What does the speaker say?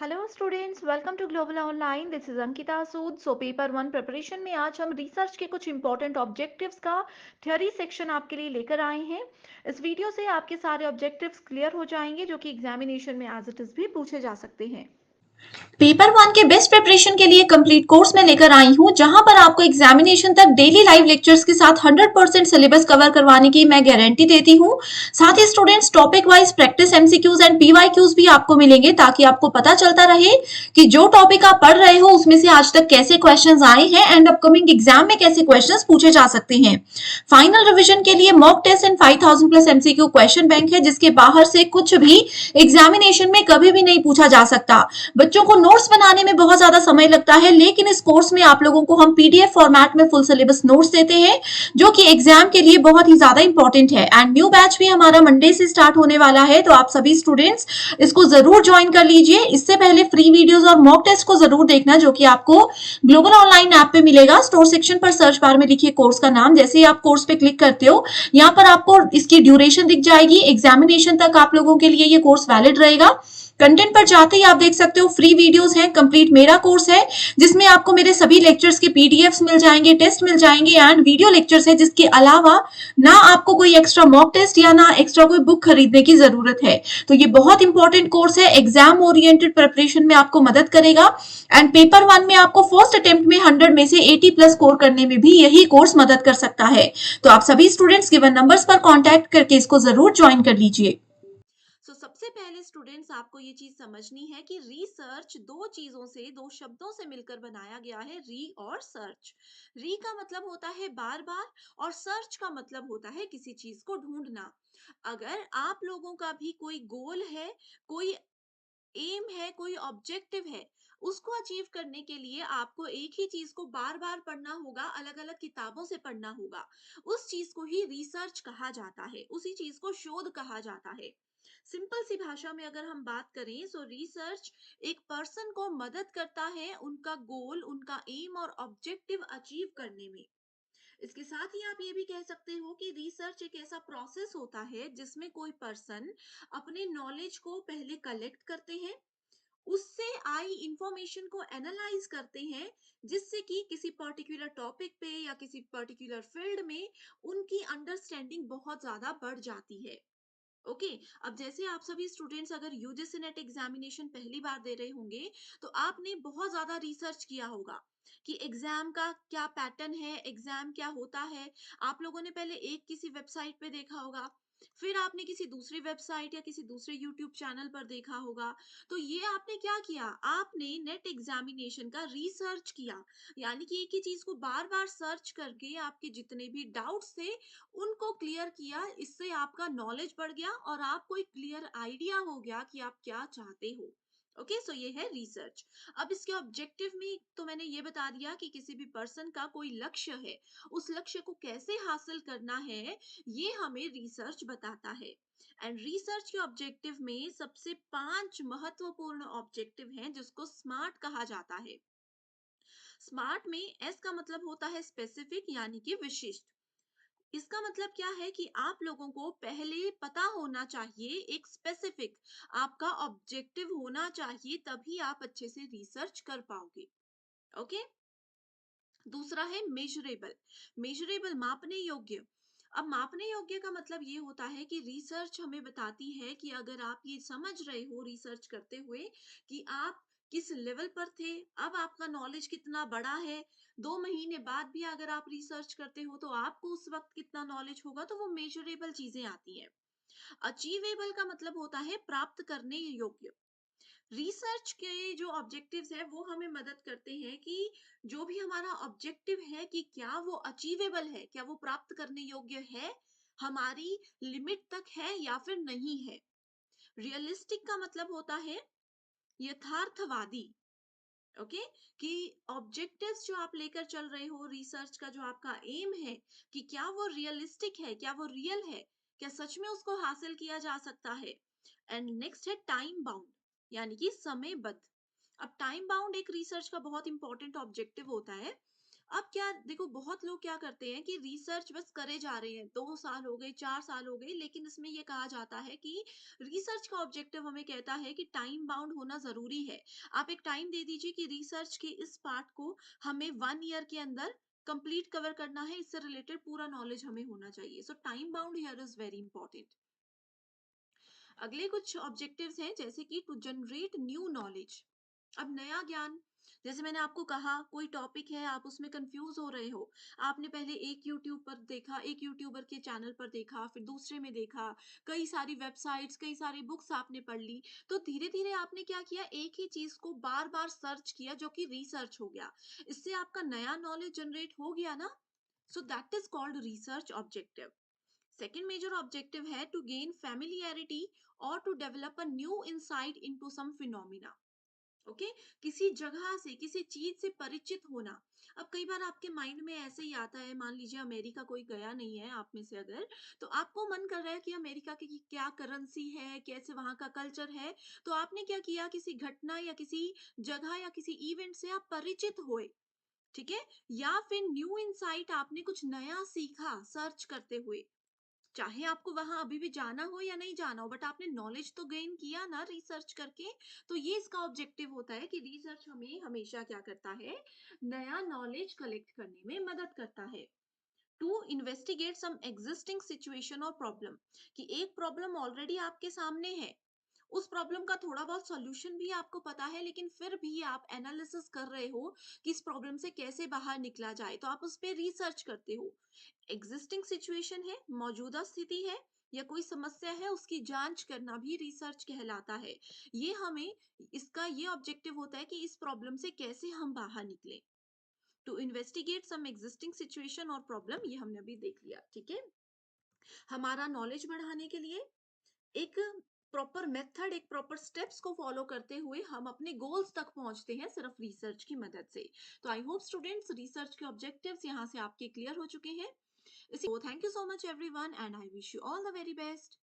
Hello students, welcome to global online. This is Ankita Sood. Paper one preparation में आज हम research के कुछ इंपॉर्टेंट ऑब्जेक्टिव्स का थ्योरी सेक्शन आपके लिए लेकर आए हैं। इस वीडियो से आपके सारे ऑब्जेक्टिव्स क्लियर हो जाएंगे जो कि एग्जामिनेशन में एज इट इज भी पूछे जा सकते हैं। पेपर वन के बेस्ट प्रिपरेशन के लिए कंप्लीट कोर्स में लेकर आई हूँ, जहां पर आपको एग्जामिनेशन तक डेली लाइव लेक्चर्स के साथ 100% सिलेबस कवर करवाने की मैं गारंटी देती हूँ। साथ ही students topic wise practice MCQs and PYQs भी आपको मिलेंगे, ताकि आपको पता चलता रहे कि जो टॉपिक आप पढ़ रहे हो उसमें से आज तक कैसे क्वेश्चन आए हैं एंड अपकमिंग एग्जाम में कैसे क्वेश्चन पूछे जा सकते हैं। फाइनल रिविजन के लिए mock test and 5000 plus MCQ question bank है, जिसके बाहर से कुछ भी एग्जामिनेशन में कभी भी नहीं पूछा जा सकता। बच्चों को नोट्स बनाने में बहुत ज्यादा समय लगता है, लेकिन इस कोर्स में आप लोगों को हम पीडीएफ फॉर्मेट में फुल सिलेबस नोट्स देते हैं, जो कि एग्जाम के लिए बहुत ही ज्यादा इंपॉर्टेंट है। एंड न्यू बैच भी हमारा मंडे से स्टार्ट होने वाला है, तो आप सभी स्टूडेंट्स इसको जरूर ज्वाइन कर लीजिए। इससे पहले फ्री वीडियोस और मॉक टेस्ट को जरूर देखना, जो कि आपको ग्लोबल ऑनलाइन ऐप पे मिलेगा। स्टोर सेक्शन पर सर्च बार में लिखिए कोर्स का नाम। जैसे ही आप कोर्स पे क्लिक करते हो, यहाँ पर आपको इसकी ड्यूरेशन दिख जाएगी। एग्जामिनेशन तक आप लोगों के लिए ये कोर्स वैलिड रहेगा। कंटेंट पर जाते ही आप देख सकते हो फ्री वीडियोस हैं। कंप्लीट मेरा कोर्स है, जिसमें आपको मेरे सभी लेक्चर्स के पीडीएफ्स मिल जाएंगे, टेस्ट मिल जाएंगे एंड वीडियो लेक्चर्स है, जिसके अलावा ना आपको कोई एक्स्ट्रा मॉक टेस्ट या ना एक्स्ट्रा कोई बुक खरीदने की जरूरत है। तो ये बहुत इंपॉर्टेंट कोर्स है, एग्जाम ओरिएंटेड प्रिपरेशन में आपको मदद करेगा। एंड पेपर वन में आपको फर्स्ट अटेम्प्ट में 100 में से 80 प्लस स्कोर करने में भी यही कोर्स मदद कर सकता है। तो आप सभी स्टूडेंट्स गिवन नंबर्स पर कॉन्टैक्ट करके इसको जरूर ज्वाइन कर लीजिए। सबसे पहले स्टूडेंट्स आपको ये चीज समझनी है कि रिसर्च दो चीजों से, दो शब्दों से मिलकर बनाया गया है, री और सर्च। री का मतलब होता है बार बार और सर्च का मतलब होता है किसी चीज को ढूंढना। अगर आप लोगों का भी कोई गोल है, कोई एम है, कोई ऑब्जेक्टिव है, उसको अचीव करने के लिए आपको एक ही चीज को बार बार पढ़ना होगा, अलग अलग किताबों से पढ़ना होगा। उस चीज को ही रिसर्च कहा जाता है, उसी चीज को शोध कहा जाता है। सिंपल सी भाषा में अगर हम बात करें तो रिसर्च एक पर्सन को मदद करता है उनका गोल, उनका एम और ऑब्जेक्टिव अचीव करने में। इसके साथ ही आप ये भी कह सकते हो कि रिसर्च एक ऐसा प्रोसेस होता है जिसमें कोई पर्सन अपने नॉलेज को पहले कलेक्ट करते हैं, उससे आई इंफॉर्मेशन को एनालाइज करते हैं, जिससे कि किसी पर्टिकुलर टॉपिक पे या किसी पर्टिकुलर फील्ड में उनकी अंडरस्टैंडिंग बहुत ज्यादा बढ़ जाती है। ओके। अब जैसे आप सभी स्टूडेंट्स अगर यूजीसी नेट एग्जामिनेशन पहली बार दे रहे होंगे, तो आपने बहुत ज्यादा रिसर्च किया होगा कि एग्जाम का क्या पैटर्न है, एग्जाम क्या होता है। आप लोगों ने पहले एक किसी वेबसाइट पे देखा होगा, फिर आपने किसी दूसरी वेबसाइट या किसी दूसरे यूट्यूब चैनल पर देखा होगा। तो ये आपने क्या किया, आपने नेट एग्जामिनेशन का रिसर्च किया, यानी कि एक ही चीज को बार बार सर्च करके आपके जितने भी डाउट्स थे उनको क्लियर किया। इससे आपका नॉलेज बढ़ गया और आपको एक क्लियर आइडिया हो गया कि आप क्या चाहते हो। ओके, सो ये है रिसर्च। अब इसके ऑब्जेक्टिव में तो मैंने ये बता दिया कि किसी भी पर्सन का कोई लक्ष्य है, उस लक्ष्य को कैसे हासिल करना है, ये हमें रिसर्च बताता है। एंड रिसर्च के ऑब्जेक्टिव में सबसे 5 महत्वपूर्ण ऑब्जेक्टिव हैं, जिसको स्मार्ट कहा जाता है। स्मार्ट में एस का मतलब होता है स्पेसिफिक, यानी कि विशिष्ट। इसका मतलब क्या है कि आप लोगों को पहले पता होना चाहिए, एक स्पेसिफिक आपका ऑब्जेक्टिव होना चाहिए, तभी आप अच्छे से रिसर्च कर पाओगे। ओके। दूसरा है मेजरेबल। मेजरेबल मापने योग्य। अब मापने योग्य का मतलब ये होता है कि रिसर्च हमें बताती है कि अगर आप ये समझ रहे हो रिसर्च करते हुए कि आप किस लेवल पर थे, अब आपका नॉलेज कितना बड़ा है, 2 महीने बाद भी अगर आप रिसर्च करते हो तो आपको उस वक्त कितना नॉलेज होगा, तो वो मेजरेबल चीजें आती हैं। अचीवेबल का मतलब होता है प्राप्त करने योग्य। रिसर्च के जो ऑब्जेक्टिव्स है वो हमें मदद करते हैं कि जो भी हमारा ऑब्जेक्टिव है कि क्या वो अचीवेबल है, क्या वो प्राप्त करने योग्य है, हमारी लिमिट तक है या फिर नहीं है। रियलिस्टिक का मतलब होता है यथार्थवादी। ओके। कि ऑब्जेक्टिव्स जो आप लेकर चल रहे हो, रिसर्च का जो आपका एम है, कि क्या वो रियलिस्टिक है, क्या वो रियल है, क्या सच में उसको हासिल किया जा सकता है। एंड नेक्स्ट है टाइम बाउंड, यानी कि समयबद्ध। अब टाइम बाउंड एक रिसर्च का बहुत इंपॉर्टेंट ऑब्जेक्टिव होता है। अब क्या देखो, बहुत लोग क्या करते हैं कि रिसर्च बस करे जा रहे हैं, 2 साल हो गए, 4 साल हो गए, लेकिन इसमें ये कहा जाता है कि रिसर्च का ऑब्जेक्टिव हमें कहता है कि टाइम बाउंड होना जरूरी है। आप एक टाइम दे दीजिए कि रिसर्च के इस पार्ट को हमें 1 ईयर के अंदर कंप्लीट कवर करना है, इससे रिलेटेड पूरा नॉलेज हमें होना चाहिए। सो time bound here is very important. अगले कुछ ऑब्जेक्टिव्स हैं, जैसे कि टू जनरेट न्यू नॉलेज। अब नया ज्ञान, जैसे मैंने आपको कहा, कोई टॉपिक है, आप उसमें कंफ्यूज हो रहे हो, आपने पहले एक यूट्यूब पर देखा, एक यूट्यूबर के चैनल पर देखा, फिर दूसरे में देखा, कई सारी वेबसाइट्स, कई सारी बुक्स आपने पढ़ ली, तो धीरे धीरे आपने क्या किया, एक ही चीज को बार बार सर्च किया, जो कि रिसर्च हो गया। इससे आपका नया नॉलेज जनरेट हो गया ना। So that is called research objective. Second major objective है टू गेन फैमिलियरिटी और to develop a new insight into some phenomena. Okay, किसी जगह से, किसी चीज से परिचित होना। अब कई बार आपके माइंड में ऐसे ही आता है, मान लीजिए अमेरिका कोई गया नहीं है आप में से अगर, तो आपको मन कर रहा है कि अमेरिका की क्या करेंसी है, कैसे वहां का कल्चर है, तो आपने क्या किया, किसी घटना या किसी जगह या किसी इवेंट से आप परिचित हुए। ठीक है, या फिर न्यू इंसाइट, आपने कुछ नया सीखा सर्च करते हुए। चाहे आपको वहां अभी भी जाना हो या नहीं जाना हो, बट आपने नॉलेज तो गेन किया ना रिसर्च करके। तो ये इसका ऑब्जेक्टिव होता है कि रिसर्च हमें हमेशा क्या करता है, नया नॉलेज कलेक्ट करने में मदद करता है। To investigate some existing situation और प्रॉब्लम, कि एक प्रॉब्लम ऑलरेडी आपके सामने है, उस प्रॉब्लम का थोड़ा बहुत सॉल्यूशन भी आपको पता है, लेकिन फिर भी आप एनालिसिस कर रहे हो कि इस प्रॉब्लम से कैसे बाहर निकला जाए, तो आप उस पर रिसर्च करते हो। एग्जिस्टिंग सिचुएशन है, मौजूदा स्थिति है, या कोई समस्या है, उसकी जांच करना भी रिसर्च कहलाता है। ये हमें, इसका ये ऑब्जेक्टिव होता है कि इस प्रॉब्लम से कैसे हम बाहर निकले। To investigate some existing situation और प्रॉब्लम, ये हमने अभी देख लिया। ठीक है, हमारा नॉलेज बढ़ाने के लिए एक प्रॉपर मेथड, एक प्रॉपर स्टेप्स को फॉलो करते हुए हम अपने गोल्स तक पहुंचते हैं, सिर्फ रिसर्च की मदद से। तो आई होप स्टूडेंट्स, रिसर्च के ऑब्जेक्टिव्स यहाँ से आपके क्लियर हो चुके हैं। इसी thank you so much everyone, and I wish you all the very best.